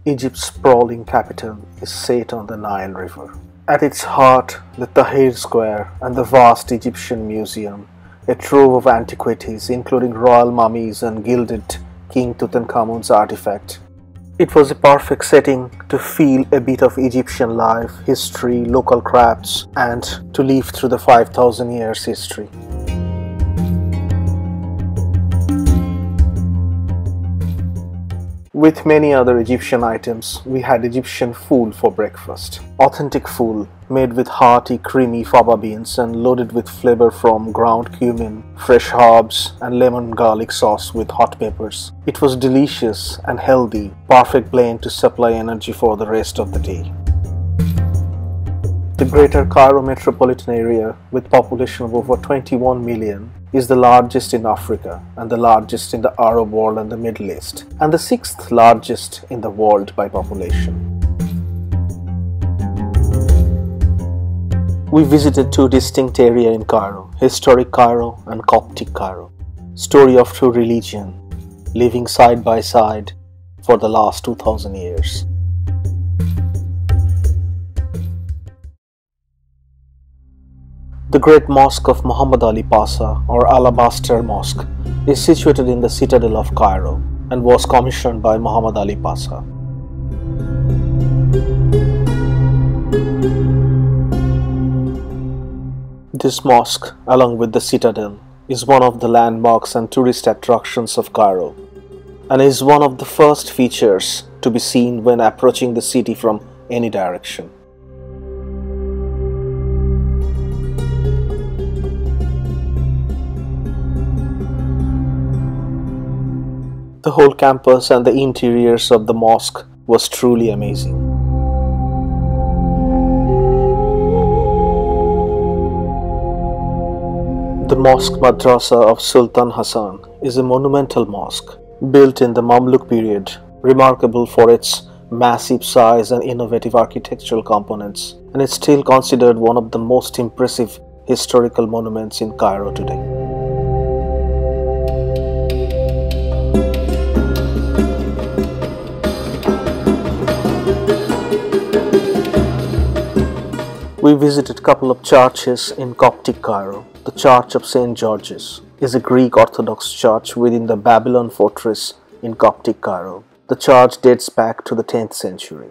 Egypt's sprawling capital is set on the Nile River. At its heart, the Tahrir Square and the vast Egyptian Museum, a trove of antiquities including royal mummies and gilded King Tutankhamun's artifact. It was a perfect setting to feel a bit of Egyptian life, history, local crafts, and to live through the 5,000 years history. With many other Egyptian items, we had Egyptian fool for breakfast. Authentic fool, made with hearty, creamy fava beans and loaded with flavor from ground cumin, fresh herbs, and lemon garlic sauce with hot peppers. It was delicious and healthy, perfect blend to supply energy for the rest of the day. The Greater Cairo metropolitan area, with population of over 21 million, is the largest in Africa and the largest in the Arab world and the Middle East, and the 6th largest in the world by population. We visited two distinct areas in Cairo, historic Cairo and Coptic Cairo. Story of two religions, living side by side for the last 2000 years. The Great Mosque of Muhammad Ali Pasha, or Alabaster Mosque, is situated in the citadel of Cairo and was commissioned by Muhammad Ali Pasha. This mosque, along with the citadel, is one of the landmarks and tourist attractions of Cairo, and is one of the first features to be seen when approaching the city from any direction. The whole campus and the interiors of the mosque was truly amazing. The Mosque Madrasa of Sultan Hassan is a monumental mosque built in the Mamluk period, remarkable for its massive size and innovative architectural components, and is still considered one of the most impressive historical monuments in Cairo today. We visited a couple of churches in Coptic Cairo. The Church of St. George's is a Greek Orthodox church within the Babylon fortress in Coptic Cairo. The church dates back to the 10th century.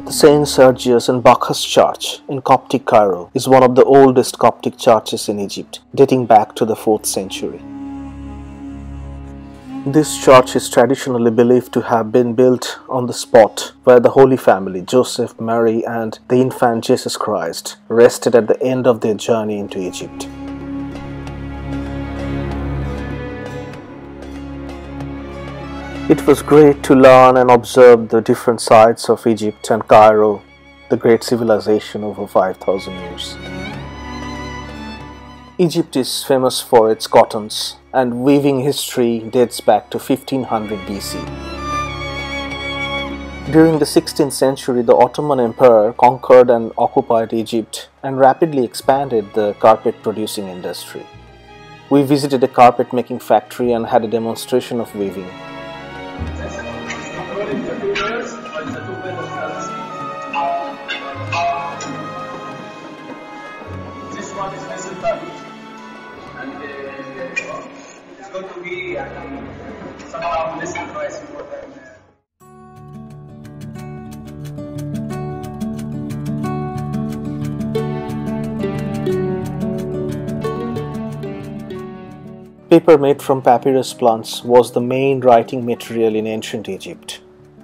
The St. Sergius and Bacchus Church in Coptic Cairo is one of the oldest Coptic churches in Egypt, dating back to the 4th century. This church is traditionally believed to have been built on the spot where the Holy Family, Joseph, Mary, and the infant Jesus Christ, rested at the end of their journey into Egypt. It was great to learn and observe the different sides of Egypt and Cairo, the great civilization over 5,000 years. Egypt is famous for its cottons, and weaving history dates back to 1500 BC. During the 16th century, the Ottoman Empire conquered and occupied Egypt and rapidly expanded the carpet-producing industry. We visited a carpet-making factory and had a demonstration of weaving. This one is necessary. And it's going to be somehow less price important. Paper made from papyrus plants was the main writing material in ancient Egypt,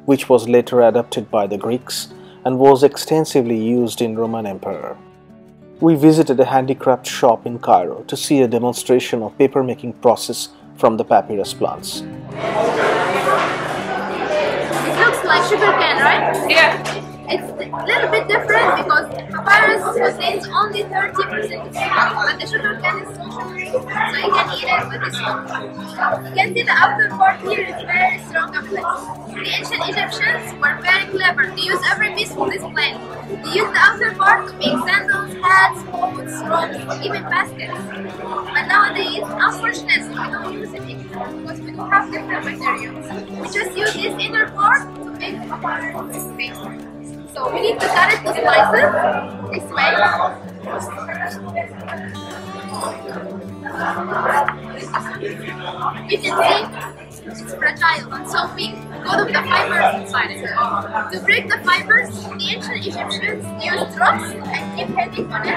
which was later adopted by the Greeks and was extensively used in Roman Empire. We visited a handicraft shop in Cairo to see a demonstration of paper-making process from the papyrus plants. It looks like sugar cane, right? Yeah. It's a little bit different because papyrus contains only 30% of sugar, but the sugar cane is so sugary, so you can eat it with the spoon. You can see the outer part here is very strong and flexible. The ancient Egyptians were very clever. They used every piece of this plant. They used the outer part to make sandals, hats, coats, ropes, even baskets. But nowadays, unfortunately, we don't use it anymore because we don't have different materials. We just use this inner part to make the papyrus paper. So we need to cut it to slices this way. You can see it's fragile and so weak because of the fibers inside it. To break the fibers, the ancient Egyptians used rocks and keep hitting on it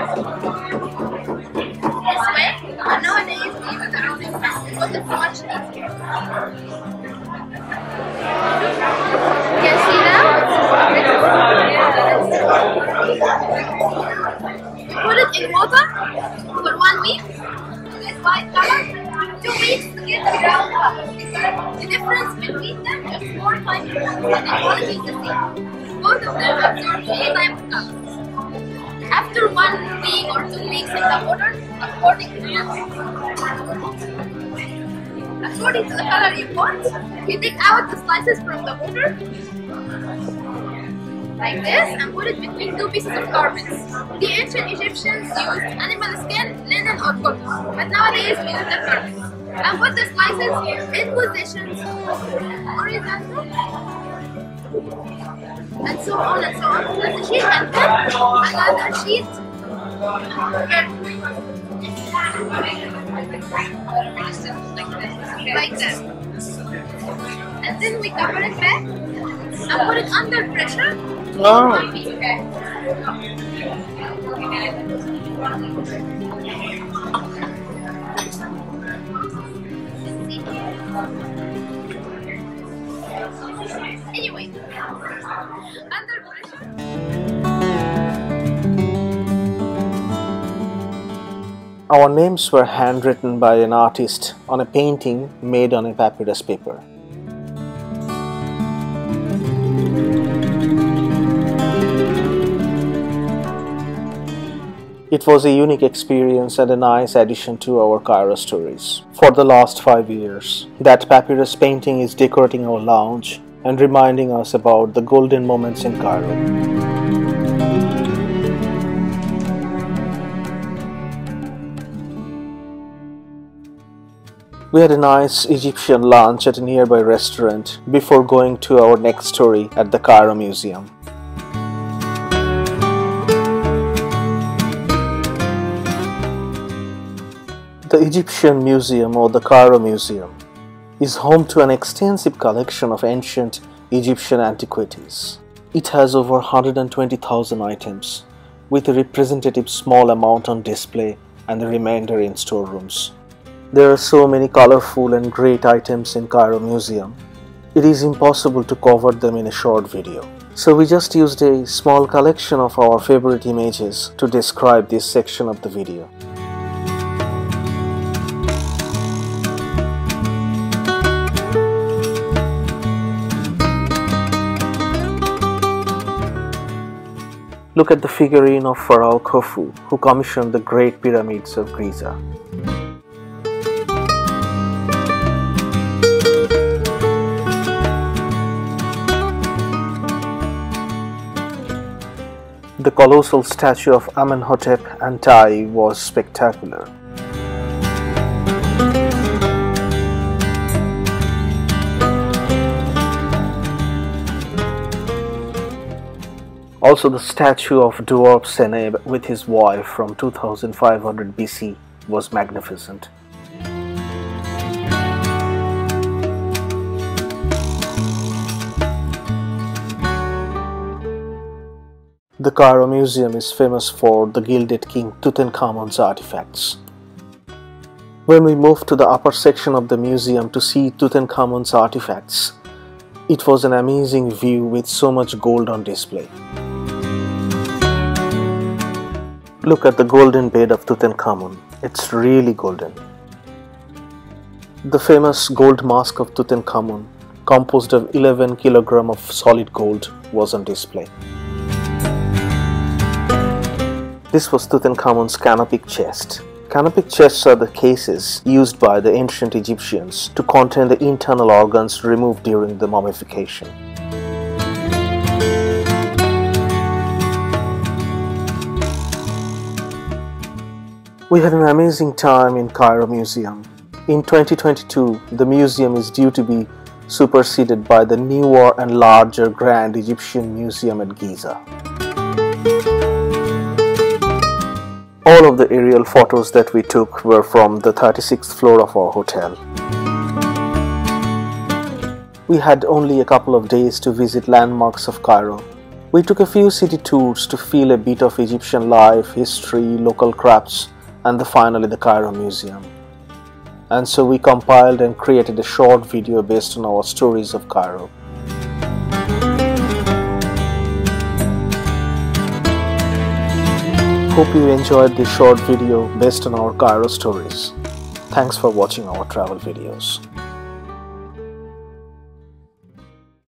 this way. And nowadays we use the rolling pin because it's much easier. You can see now. We put it in water for 1 week. This white color. 2 weeks to get the brown color. The difference between them is 4 times more, but the quality is the same. Both of them absorb 3 types of colors. After 1 week or 2 weeks in the water, according to the color you want, you take out the slices from the water like this and put it between 2 pieces of garments. The ancient Egyptians used animal skin, linen or cotton, but nowadays we use the garments. And put the slices in positions horizontal and so on and so on. Put the sheet and then another sheet like this. And then we cover it back and put it under pressure. Anyway, under pressure. Our names were handwritten by an artist on a painting made on a papyrus paper. It was a unique experience and a nice addition to our Cairo stories. For the last 5 years, that papyrus painting is decorating our lounge and reminding us about the golden moments in Cairo. We had a nice Egyptian lunch at a nearby restaurant before going to our next story at the Cairo Museum. The Egyptian Museum, or the Cairo Museum, is home to an extensive collection of ancient Egyptian antiquities. It has over 120,000 items, with a representative small amount on display and the remainder in storerooms. There are so many colorful and great items in Cairo Museum, it is impossible to cover them in a short video. So we just used a small collection of our favorite images to describe this section of the video. Look at the figurine of Pharaoh Khufu, who commissioned the Great Pyramids of Giza. The colossal statue of Amenhotep Antai was spectacular. Also, the statue of dwarf Seneb with his wife from 2500 BC was magnificent. The Cairo Museum is famous for the gilded King Tutankhamun's artifacts. When we moved to the upper section of the museum to see Tutankhamun's artifacts, it was an amazing view with so much gold on display. Look at the golden bed of Tutankhamun. It's really golden. The famous gold mask of Tutankhamun, composed of 11 kg of solid gold, was on display. This was Tutankhamun's canopic chest. Canopic chests are the cases used by the ancient Egyptians to contain the internal organs removed during the mummification. We had an amazing time in Cairo Museum. In 2022, the museum is due to be superseded by the newer and larger Grand Egyptian Museum at Giza. All of the aerial photos that we took were from the 36th floor of our hotel. We had only a couple of days to visit landmarks of Cairo. We took a few city tours to feel a bit of Egyptian life, history, local crafts, and finally the Cairo Museum. And so we compiled and created a short video based on our stories of Cairo. Hope you enjoyed this short video based on our Cairo stories. Thanks for watching our travel videos.